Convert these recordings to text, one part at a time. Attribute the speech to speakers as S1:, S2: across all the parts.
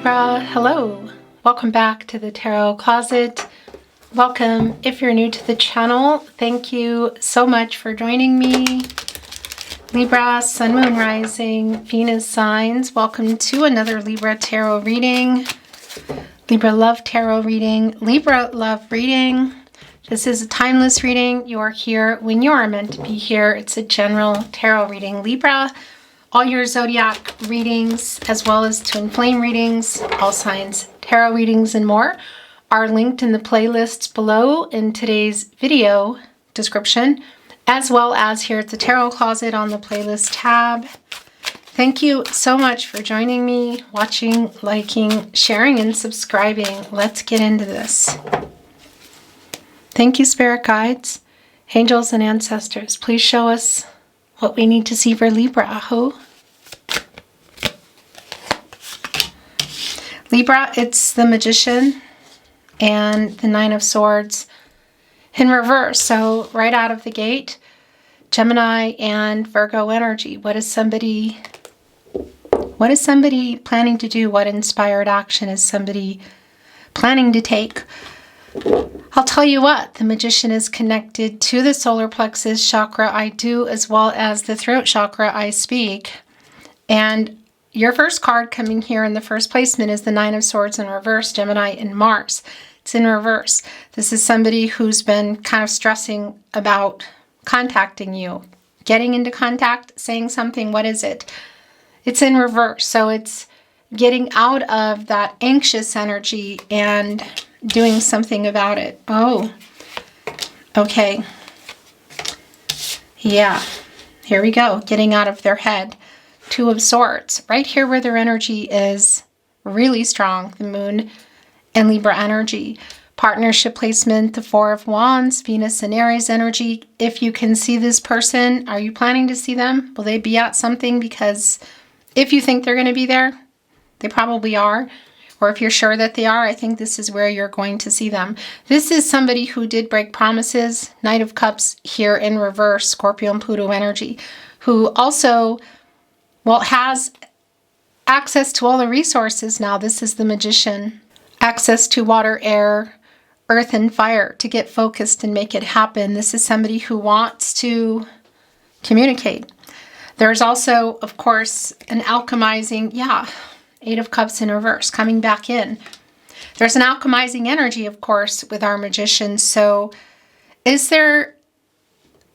S1: Libra, hello. Welcome back to the Tarot Closet. Welcome if you're new to the channel. Thank you so much for joining me. Libra, Sun, Moon, Rising, Venus signs. Welcome to another Libra Tarot reading. Libra Love Tarot reading. Libra Love reading. This is a timeless reading. You are here when you are meant to be here. It's a general tarot reading. Libra, all your zodiac readings, as well as twin flame readings, all signs, tarot readings, and more are linked in the playlists below in today's video description, as well as here at the Tarot Closet on the playlist tab. Thank you so much for joining me, watching, liking, sharing, and subscribing. Let's get into this. Thank you, Spirit Guides, Angels, and Ancestors. Please show us what we need to see for Libra. Aho. Libra, it's the Magician and the Nine of Swords in reverse. So right out of the gate, Gemini and Virgo energy. What is somebody planning to do? What inspired action is somebody planning to take? I'll tell you what, the Magician is connected to the solar plexus chakra, I do, as well as the throat chakra, I speak. And your first card coming here in the first placement is the Nine of Swords in reverse, Gemini and Mars. It's in reverse. This is somebody who's been kind of stressing about contacting you, getting into contact, saying something. What is it? It's in reverse. So it's getting out of that anxious energy and doing something about it. Oh, okay. Yeah, here we go. Getting out of their head. Two of Swords. Right here where their energy is really strong. The Moon and Libra energy. Partnership placement, the Four of Wands, Venus and Aries energy. If you can see this person, are you planning to see them? Will they be at something? Because if you think they're going to be there, they probably are. Or if you're sure that they are, I think this is where you're going to see them. This is somebody who did break promises. Knight of Cups here in reverse, Scorpio and Pluto energy, who also, well, has access to all the resources now. This is the Magician. Access to water, air, earth, and fire to get focused and make it happen. This is somebody who wants to communicate. There's also, of course, an alchemizing, Eight of Cups in reverse, coming back in. There's an alchemizing energy, of course, with our Magician. So is there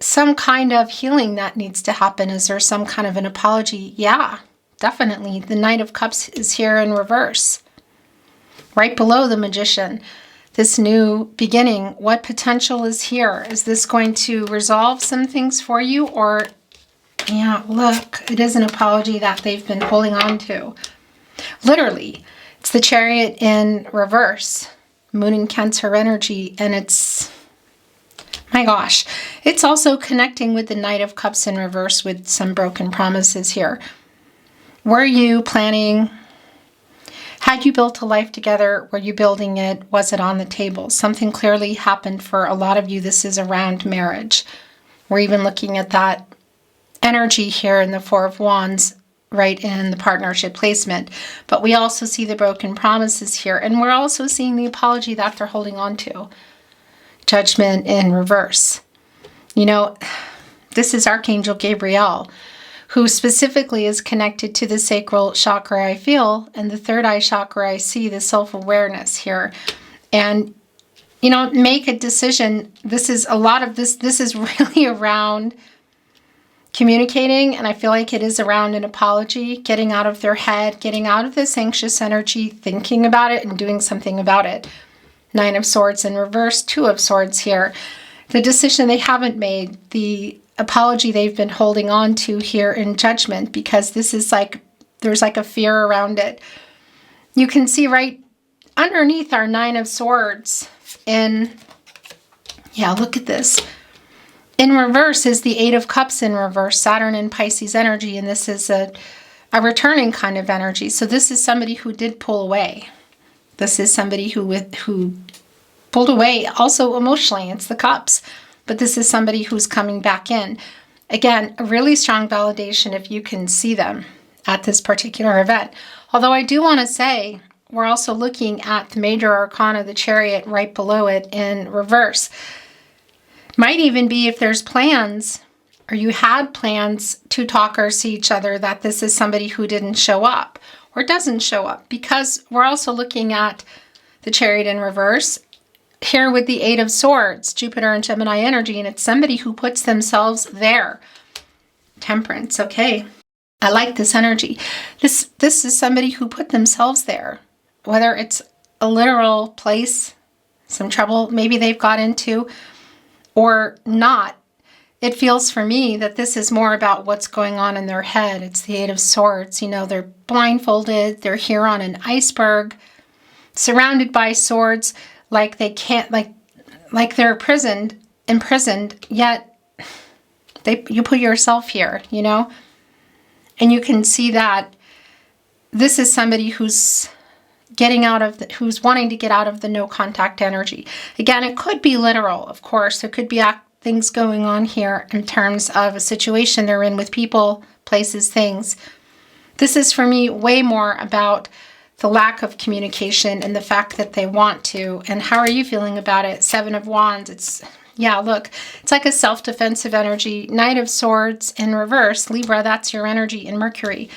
S1: some kind of healing that needs to happen? Is there some kind of an apology? Yeah, definitely. The Knight of Cups is here in reverse. Right below the Magician. This new beginning. What potential is here? Is this going to resolve some things for you? Or, yeah, look, it is an apology that they've been holding on to. Literally, it's the Chariot in reverse, Moon and Cancer energy, and it's, my gosh, it's also connecting with the Knight of Cups in reverse with some broken promises here. Were you planning, had you built a life together, were you building it, was it on the table? Something clearly happened for a lot of you. This is around marriage. We're even looking at that energy here in the Four of Wands, right in the partnership placement. But we also see the broken promises here. And we're also seeing the apology that they're holding on to. Judgment in reverse. You know, this is Archangel Gabriel, who specifically is connected to the sacral chakra, I feel, and the third eye chakra, I see the self-awareness here. And, you know, make a decision. This is a lot of this is really around communicating, and I feel like it is around an apology, getting out of their head, getting out of this anxious energy, thinking about it, and doing something about it. Nine of Swords in reverse, Two of Swords here. The decision they haven't made, the apology they've been holding on to here in Judgment, because this is like, there's like a fear around it. You can see right underneath our Nine of Swords in, yeah, look at this. In reverse is the Eight of Cups in reverse, Saturn and Pisces energy, and this is a returning kind of energy. So this is somebody who did pull away. This is somebody who pulled away also emotionally. It's the Cups. But this is somebody who's coming back in. Again, a really strong validation if you can see them at this particular event. Although I do want to say, we're also looking at the major arcana, the Chariot, right below it in reverse. Might even be if there's plans, or you had plans to talk or see each other, that this is somebody who didn't show up or doesn't show up, because we're also looking at the Chariot in reverse here with the Eight of Swords, Jupiter and Gemini energy, and it's somebody who puts themselves there. Temperance, okay. I like this energy. This is somebody who put themselves there, whether it's a literal place, some trouble maybe they've got into, or not. It feels for me that this is more about what's going on in their head. It's the Eight of Swords. You know, they're blindfolded. They're here on an iceberg, surrounded by swords, like they can't, like they're imprisoned. Yet you put yourself here, you know, and you can see that this is somebody who's who's wanting to get out of the no contact energy. Again, it could be literal, of course. There could be things going on here in terms of a situation they're in with people, places, things. This is for me way more about the lack of communication and the fact that they want to. And how are you feeling about it? Seven of Wands. Yeah, look, it's like a self-defensive energy. Knight of Swords in reverse. Libra, that's your energy in Mercury.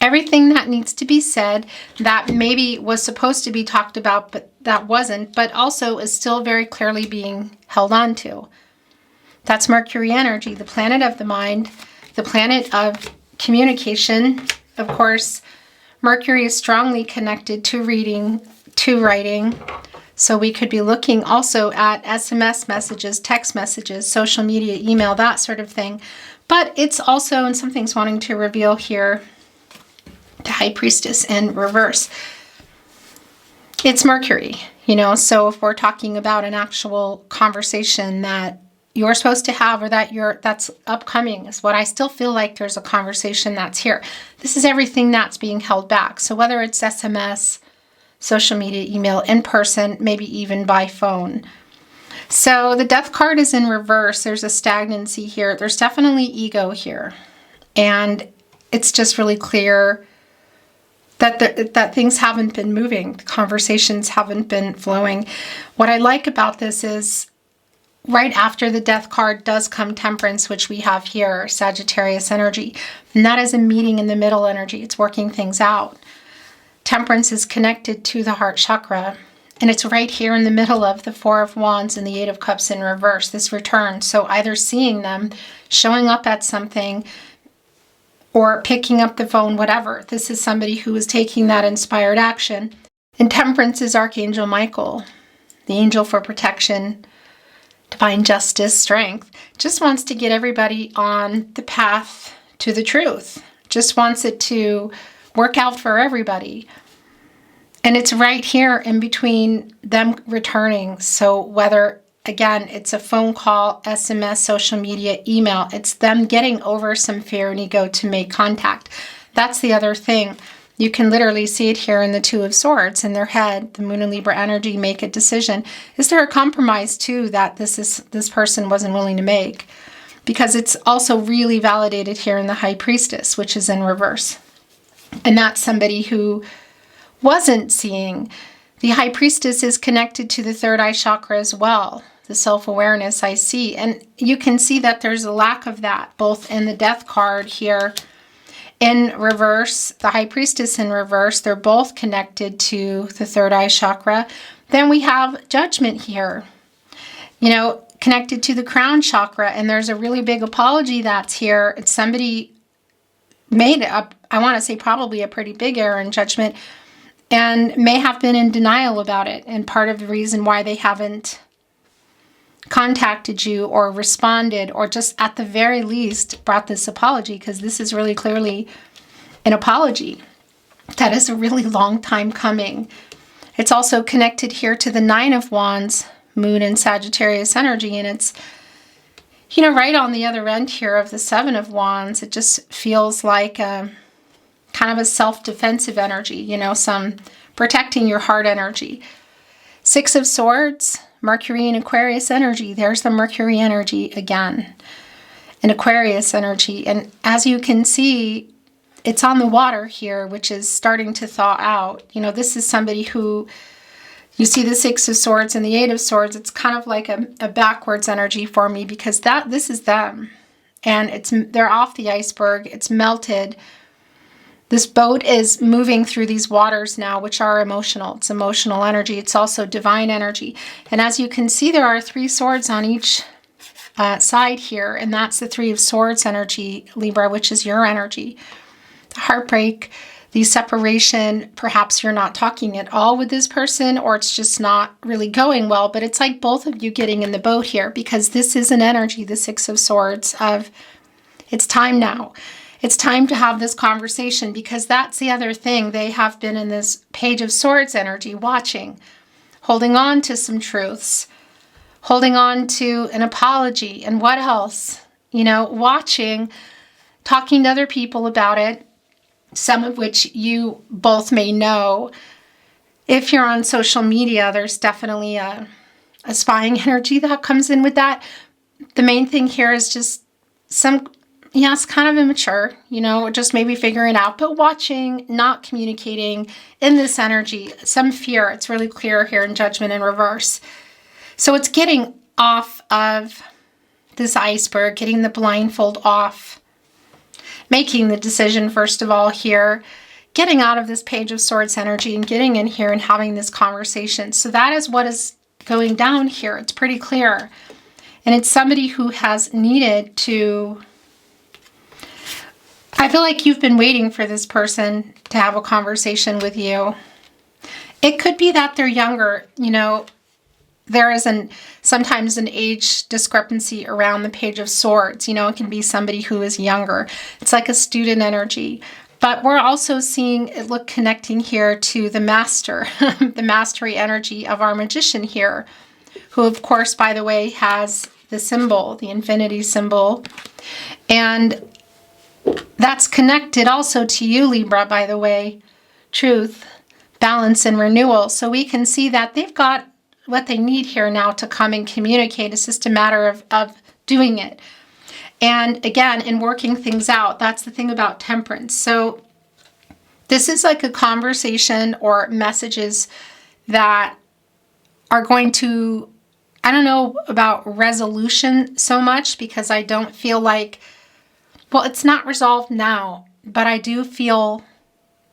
S1: Everything that needs to be said that maybe was supposed to be talked about, but that wasn't, but also is still very clearly being held on to. That's Mercury energy, the planet of the mind, the planet of communication. Of course, Mercury is strongly connected to reading, to writing. So we could be looking also at SMS messages, text messages, social media, email, that sort of thing. But it's also, and something's wanting to reveal here, the High Priestess in reverse. It's Mercury, you know, so if we're talking about an actual conversation that you're supposed to have, or that's upcoming, is what I still feel like there's a conversation that's here. This is everything that's being held back. So whether it's SMS, social media, email, in person, maybe even by phone. So the Death card is in reverse. There's a stagnancy here. There's definitely ego here. And it's just really clear that things haven't been moving. The conversations haven't been flowing. What I like about this is right after the Death card does come Temperance, which we have here, Sagittarius energy. And that is a meeting in the middle energy. It's working things out. Temperance is connected to the heart chakra. And it's right here in the middle of the Four of Wands and the Eight of Cups in reverse, this return. So either seeing them, showing up at something, or picking up the phone, whatever. This is somebody who is taking that inspired action. And Temperance is Archangel Michael, the angel for protection, divine justice, strength. Just wants to get everybody on the path to the truth. Just wants it to work out for everybody. And it's right here in between them returning. So whether, again, it's a phone call, SMS, social media, email, it's them getting over some fear and ego to make contact. That's the other thing. You can literally see it here in the Two of Swords in their head, the Moon and Libra energy, make a decision. Is there a compromise too that this person wasn't willing to make? Because it's also really validated here in the High Priestess, which is in reverse. And that's somebody who wasn't seeing. The High Priestess is connected to the third eye chakra as well, the self-awareness I see. And you can see that there's a lack of that, both in the Death card here in reverse, the High Priestess in reverse. They're both connected to the third eye chakra. Then we have Judgment here, you know, connected to the crown chakra. And there's a really big apology that's here. It's somebody made up, I want to say probably a pretty big error in judgment, and may have been in denial about it. And part of the reason why they haven't contacted you or responded, or just at the very least brought this apology, because this is really clearly an apology that is a really long time coming. It's also connected here to the Nine of Wands, Moon and Sagittarius energy. And it's, you know, right on the other end here of the Seven of Wands. It just feels like kind of a self-defensive energy, you know, some protecting your heart energy. Six of Swords, Mercury and Aquarius energy. There's the Mercury energy again, and Aquarius energy. And as you can see, it's on the water here, which is starting to thaw out. You know, this is somebody who, you see the Six of Swords and the Eight of Swords. It's kind of like a backwards energy for me, because this is them. And they're off the iceberg. It's melted. This boat is moving through these waters now, which are emotional. It's emotional energy. It's also divine energy. And as you can see, there are 3 swords on each side here. And that's the Three of Swords energy, Libra, which is your energy. The heartbreak, the separation, perhaps you're not talking at all with this person, or it's just not really going well, but it's like both of you getting in the boat here, because this is an energy, the Six of Swords, of it's time now. It's time to have this conversation, because that's the other thing. They have been in this Page of Swords energy, watching, holding on to some truths, holding on to an apology, and what else? You know, watching, talking to other people about it, some of which you both may know. If you're on social media, there's definitely a spying energy that comes in with that. The main thing here is just it's kind of immature, you know, just maybe figuring it out, but watching, not communicating in this energy, some fear. It's really clear here in Judgment in reverse. So it's getting off of this iceberg, getting the blindfold off, making the decision, first of all, here, getting out of this Page of Swords energy and getting in here and having this conversation. So that is what is going down here. It's pretty clear. And it's somebody who has needed to, I feel like you've been waiting for this person to have a conversation with you. It could be that they're younger, you know. There is sometimes an age discrepancy around the Page of Swords. You know, it can be somebody who is younger. It's like a student energy. But we're also seeing it connecting here to the master, the mastery energy of our magician here, who, of course, by the way, has the symbol, the infinity symbol. And that's connected also to you, Libra, by the way. Truth, balance, and renewal. So we can see that they've got what they need here now to come and communicate. It's just a matter of doing it. And again, in working things out, that's the thing about temperance. So this is like a conversation or messages that are going to, I don't know about resolution so much, because I don't feel like, well, it's not resolved now, but I do feel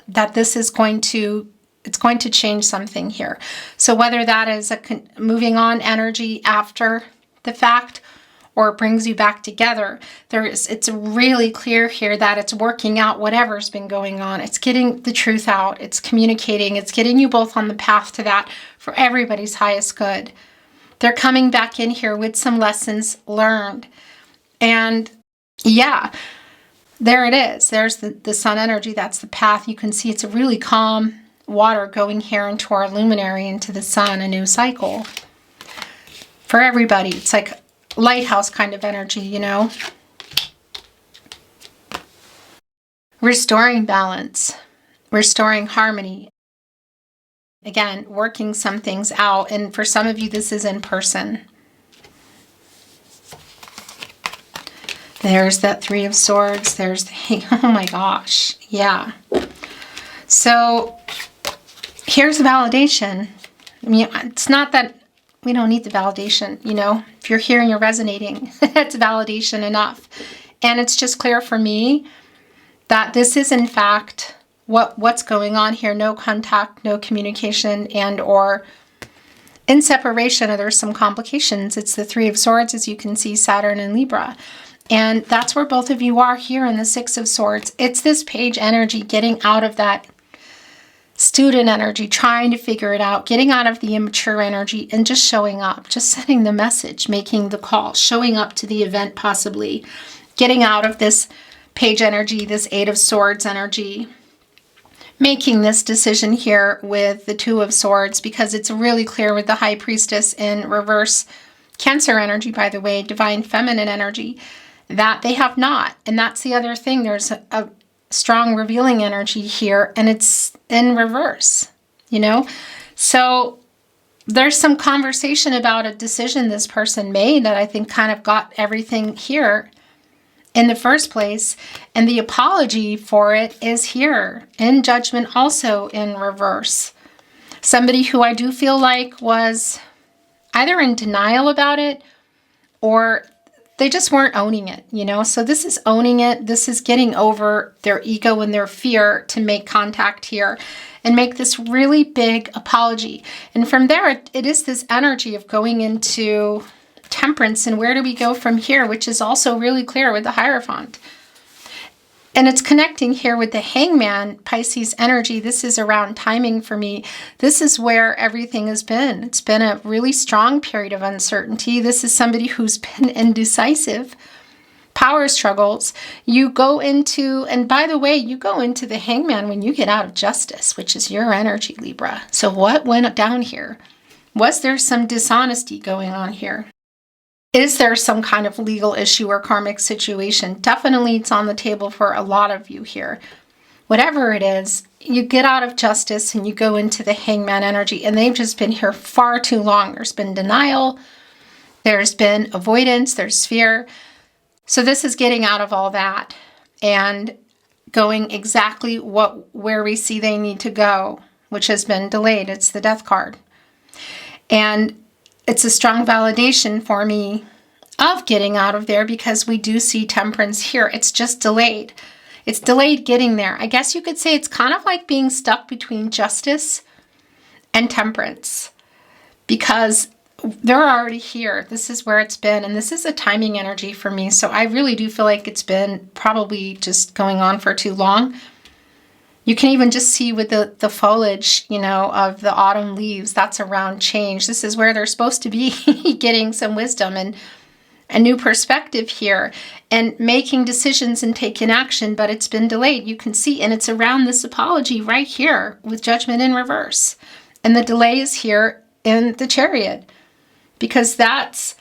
S1: that this is going to, it's going to change something here. So whether that is a moving on energy after the fact, or it brings you back together, it's really clear here that it's working out whatever's been going on. It's getting the truth out. It's communicating. It's getting you both on the path to that for everybody's highest good. They're coming back in here with some lessons learned. And yeah, there it is. There's the sun energy. That's the path. You can see it's a really calm water going here into our luminary, into the sun, a new cycle for everybody. It's like lighthouse kind of energy, you know. Restoring balance, restoring harmony. Again, working some things out. And for some of you, this is in person. There's that Three of Swords. There's the, oh my gosh. Yeah. So here's the validation. I mean, it's not that we don't need the validation, you know. If you're here and you're resonating, that's validation enough. And it's just clear for me that this is in fact what's going on here. No contact, no communication, and or in separation, or there's some complications. It's the Three of Swords, as you can see, Saturn and Libra. And that's where both of you are here in the Six of Swords. It's this page energy, getting out of that student energy, trying to figure it out, getting out of the immature energy and just showing up, just sending the message, making the call, showing up to the event possibly, getting out of this page energy, this Eight of Swords energy, making this decision here with the Two of Swords, because it's really clear with the High Priestess in reverse, Cancer energy, by the way, divine feminine energy, that they have not. And that's the other thing. There's a strong revealing energy here, and it's in reverse, you know. So there's some conversation about a decision this person made that I think kind of got everything here. in the first place. And the apology for it is here in Judgment, also in reverse. Somebody who I do feel like was either in denial about it or they just weren't owning it, you know? So this is owning it. This is getting over their ego and their fear to make contact here and make this really big apology. And from there, it is this energy of going into Temperance. And where do we go from here? Which is also really clear with the Hierophant. And it's connecting here with the Hangman, Pisces energy. This is around timing for me. This is where everything has been. It's been a really strong period of uncertainty. This is somebody who's been indecisive, power struggles. You go into, and by the way, you go into the Hangman when you get out of Justice, which is your energy, Libra. So what went down here? Was there some dishonesty going on here? Is there some kind of legal issue or karmic situation? Definitely it's on the table for a lot of you here. Whatever it is, you get out of Justice and you go into the Hangman energy, and they've just been here far too long. There's been denial, there's been avoidance, there's fear. So this is getting out of all that and going exactly where we see they need to go, which has been delayed. It's the Death card. And it's a strong validation for me of getting out of there because we do see Temperance here. It's just delayed. It's delayed getting there. I guess you could say it's kind of like being stuck between Justice and Temperance because they're already here. This is where it's been, and this is a timing energy for me. So I really do feel like it's been probably just going on for too long. You can even just see with the foliage, you know, of the autumn leaves, that's around change. This is where they're supposed to be getting some wisdom and a new perspective here and making decisions and taking action, but it's been delayed. You can see, and it's around this apology right here with Judgment in reverse. And the delay is here in the Chariot because that's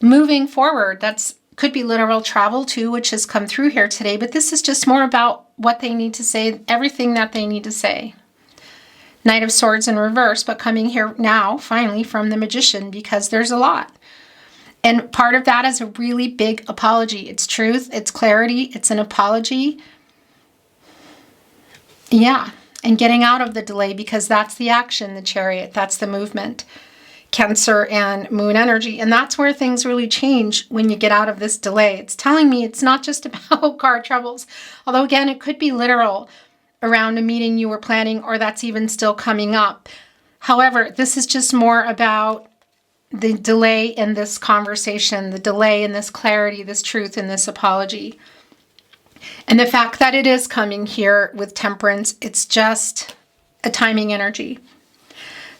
S1: moving forward. That's could be literal travel too, which has come through here today, but this is just more about what they need to say, everything that they need to say. Knight of Swords in reverse, but coming here now, finally, from the Magician, because there's a lot. And part of that is a really big apology. It's truth, it's clarity, it's an apology. Yeah, and getting out of the delay because that's the action, the Chariot, that's the movement. Cancer and Moon energy. And that's where things really change when you get out of this delay. It's telling me it's not just about car troubles. Although again, it could be literal around a meeting you were planning or that's even still coming up. However, this is just more about the delay in this conversation, the delay in this clarity, this truth, and this apology. And the fact that it is coming here with Temperance, it's just a timing energy.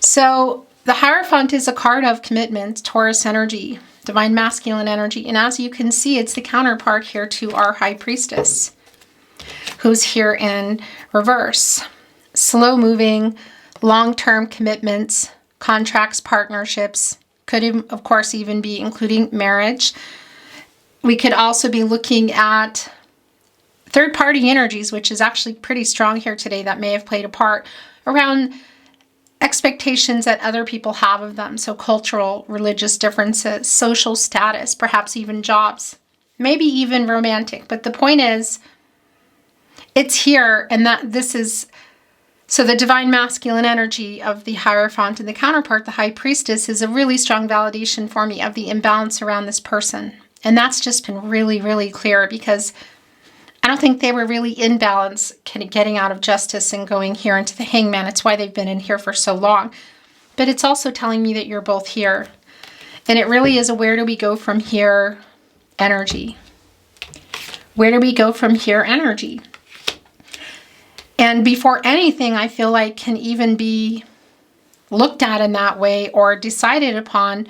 S1: So the Hierophant is a card of commitment, Taurus energy, divine masculine energy. And as you can see, it's the counterpart here to our High Priestess, who's here in reverse. Slow moving, long-term commitments, contracts, partnerships, could of course even be including marriage. We could also be looking at third-party energies, which is actually pretty strong here today that may have played a part around expectations that other people have of them. So cultural, religious differences, social status, perhaps even jobs, maybe even romantic. But the point is, it's here, and that this is, so the divine masculine energy of the Hierophant and the counterpart, the High Priestess, is a really strong validation for me of the imbalance around this person. And that's just been really, really clear because I don't think they were really in balance getting out of Justice and going here into the Hangman. It's why they've been in here for so long. But it's also telling me that you're both here. And it really is a where do we go from here energy. Where do we go from here energy? And before anything, I feel like can even be looked at in that way or decided upon,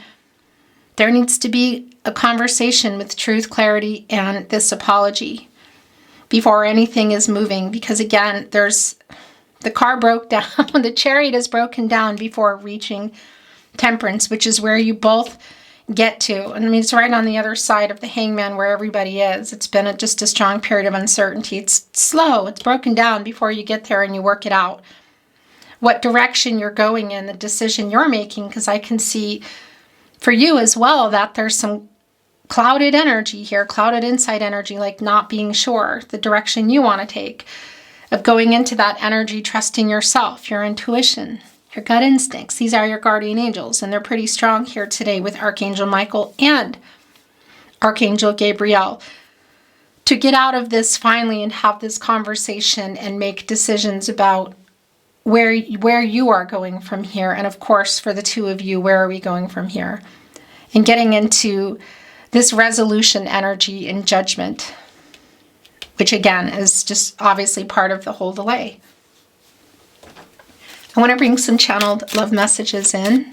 S1: there needs to be a conversation with truth, clarity, and this apology before anything is moving. Because again, there's the car broke down, the Chariot is broken down before reaching Temperance, which is where you both get to. And I mean, it's right on the other side of the Hangman where everybody is. It's been just a strong period of uncertainty. It's slow, it's broken down before you get there and you work it out. What direction you're going in, the decision you're making, because I can see for you as well that there's some clouded energy here, clouded inside energy, like not being sure the direction you want to take, of going into that energy, trusting yourself, your intuition, your gut instincts. These are your guardian angels, and they're pretty strong here today with Archangel Michael and Archangel Gabriel to get out of this finally and have this conversation and make decisions about where you are going from here. And of course, for the two of you, where are we going from here? And getting into this resolution energy and judgment, which again is just obviously part of the whole delay. I want to bring some channeled love messages in.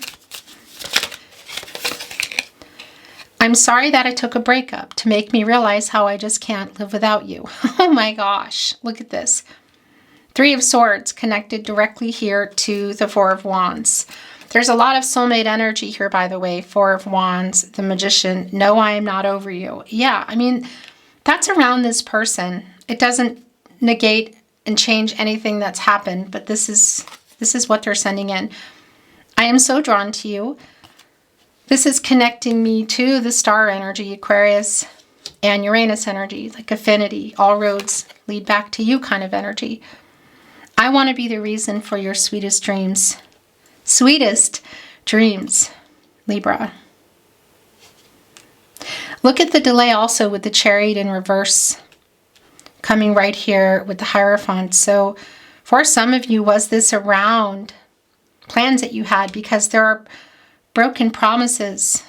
S1: I'm sorry that it took a breakup to make me realize how I just can't live without you. Oh my gosh, look at this. Three of Swords connected directly here to the Four of Wands. There's a lot of soulmate energy here, by the way. Four of Wands, the Magician. No, I am not over you. Yeah, I mean, that's around this person. It doesn't negate and change anything that's happened, but this is what they're sending in. I am so drawn to you. This is connecting me to the star energy, Aquarius and Uranus energy, like affinity. All roads lead back to you kind of energy. I want to be the reason for your sweetest dreams. Sweetest dreams, Libra. Look at the delay also with the Chariot in reverse coming right here with the Hierophant. So for some of you, was this around plans that you had? Because there are broken promises.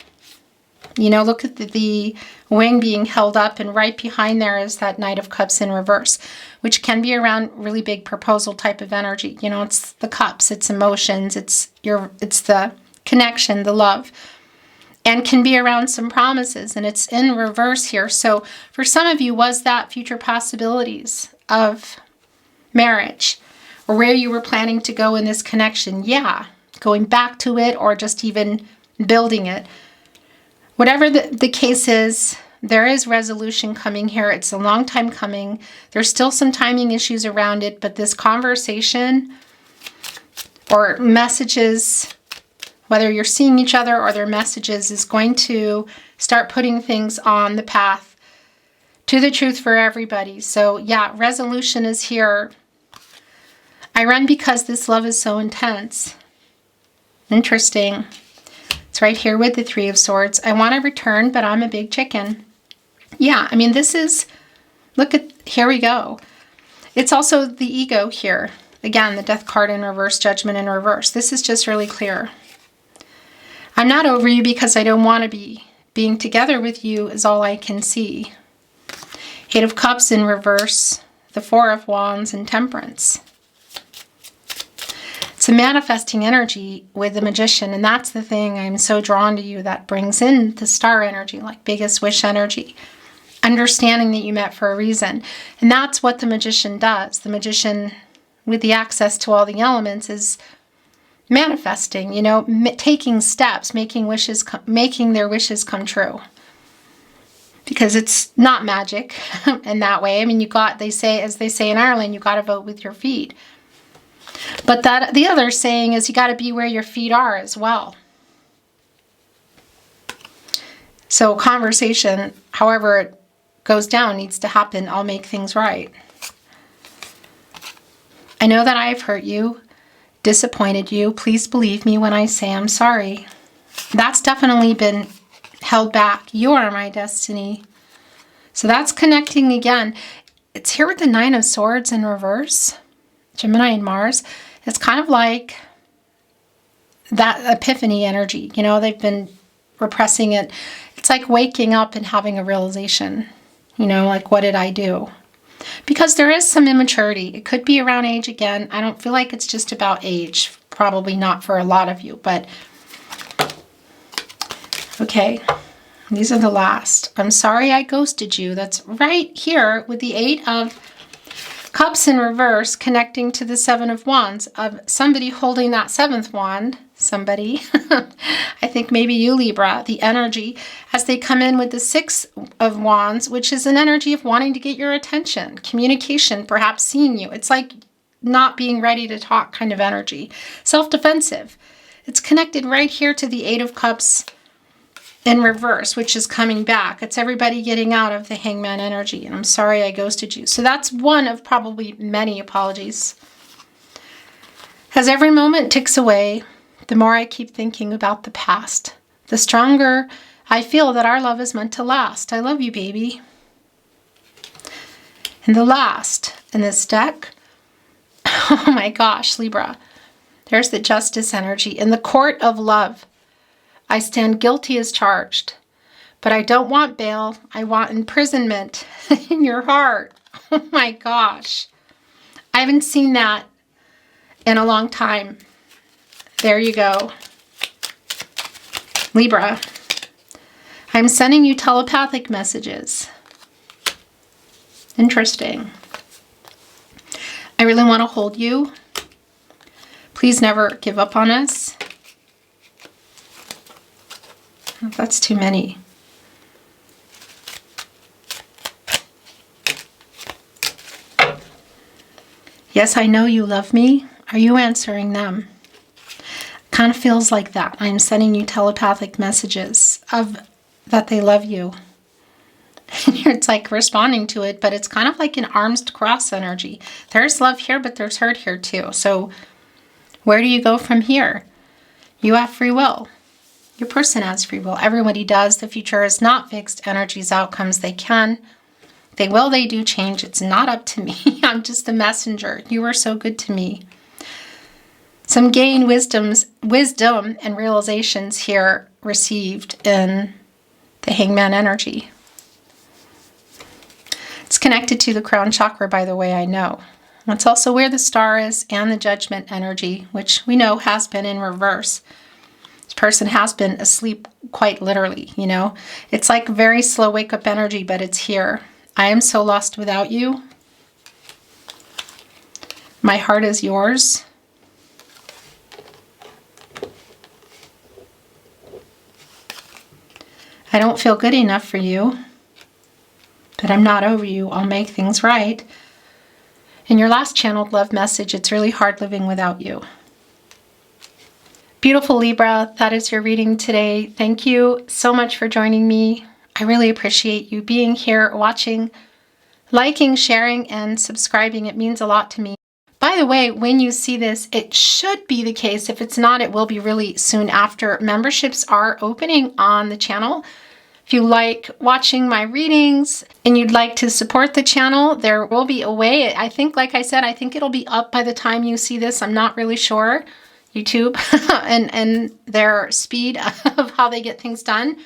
S1: You know, look at the wing being held up, and right behind there is that Knight of Cups in reverse, which can be around really big proposal type of energy. You know, it's the cups, it's emotions, it's the connection, the love, and can be around some promises, and it's in reverse here. So for some of you, was that future possibilities of marriage or where you were planning to go in this connection? Yeah, going back to it or just even building it. Whatever the case is, there is resolution coming here. It's a long time coming. There's still some timing issues around it, but this conversation or messages, whether you're seeing each other or their messages, is going to start putting things on the path to the truth for everybody. So yeah, resolution is here. I run because this love is so intense. Interesting. It's right here with the Three of Swords. I want to return, but I'm a big chicken. Yeah, I mean, this is, look at, here we go. It's also the ego here. Again, the Death card in reverse, Judgment in reverse. This is just really clear. I'm not over you because I don't want to be. Being together with you is all I can see. Eight of Cups in reverse, the Four of Wands, and Temperance. It's a manifesting energy with the Magician, and that's the thing I'm so drawn to you, that brings in the star energy, like biggest wish energy. Understanding that you met for a reason. And that's what the Magician does. The Magician, with the access to all the elements, is manifesting, you know, taking steps, making their wishes come true. Because it's not magic in that way. I mean, they say, as they say in Ireland, you got to vote with your feet. But the other saying is you got to be where your feet are as well. So conversation, however it goes down, needs to happen. I'll make things right. I know that I've hurt you, disappointed you. Please believe me when I say I'm sorry. That's definitely been held back. You are my destiny. So that's connecting again. It's here with the Nine of Swords in reverse. Gemini and Mars. It's kind of like that epiphany energy. You know, they've been repressing it. It's like waking up and having a realization. You know, like, what did I do? Because there is some immaturity. It could be around age again. I don't feel like it's just about age. Probably not for a lot of you, but okay. These are the last. I'm sorry I ghosted you. That's right here with the Eight of Cups in reverse, connecting to the Seven of Wands, of somebody holding that seventh wand. Somebody, I think maybe you, Libra, the energy as they come in with the Six of Wands, which is an energy of wanting to get your attention, communication, perhaps seeing you. It's like not being ready to talk kind of energy. Self-defensive. It's connected right here to the Eight of Cups in reverse, which is coming back. It's everybody getting out of the Hangman energy. And I'm sorry I ghosted you. So that's one of probably many apologies. As every moment ticks away, the more I keep thinking about the past, the stronger I feel that our love is meant to last. I love you, baby. And the last in this deck, oh my gosh, Libra, there's the Justice energy. In the court of love, I stand guilty as charged, but I don't want bail. I want imprisonment in your heart. Oh my gosh. I haven't seen that in a long time. There you go. Libra, I'm sending you telepathic messages. Interesting. I really want to hold you. Please never give up on us. That's too many. Yes, I know you love me. Are you answering them? Kind of feels like that. I'm sending you telepathic messages of that they love you. It's like responding to it, but it's kind of like an arms cross energy. There's love here, but there's hurt here too. So where do you go from here? You have free will. Your person has free will. Everybody does. The future is not fixed. Energies, outcomes, they can. They will, they do change. It's not up to me. I'm just a messenger. You were so good to me. Some gain wisdom and realizations here received in the Hangman energy. It's connected to the crown chakra, by the way, I know. That's also where the star is, and the judgment energy, which we know has been in reverse. This person has been asleep quite literally, you know. It's like very slow wake-up energy, but it's here. I am so lost without you. My heart is yours. I don't feel good enough for you, but I'm not over you. I'll make things right. In your last channeled love message, it's really hard living without you. Beautiful Libra, that is your reading today. Thank you so much for joining me. I really appreciate you being here, watching, liking, sharing, and subscribing. It means a lot to me. By the way, when you see this, it should be the case. If it's not, it will be really soon after. Memberships are opening on the channel. If you like watching my readings and you'd like to support the channel, there will be a way. I think, like I said, I think it'll be up by the time you see this. I'm not really sure. YouTube and their speed of how they get things done.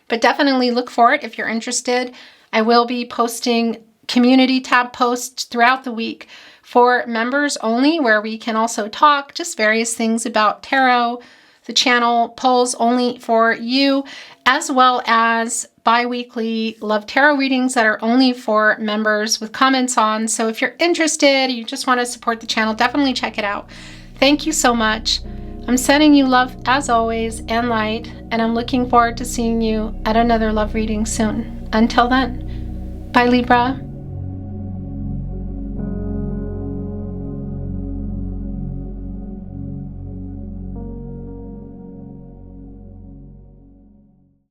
S1: But definitely look for it if you're interested. I will be posting community tab posts throughout the week for members only, where we can also talk just various things about tarot, the channel, polls only for you, as well as bi-weekly love tarot readings that are only for members with comments on. So if you're interested, you just want to support the channel, definitely check it out. Thank you so much. I'm sending you love as always and light, and I'm looking forward to seeing you at another love reading soon. Until then, bye Libra.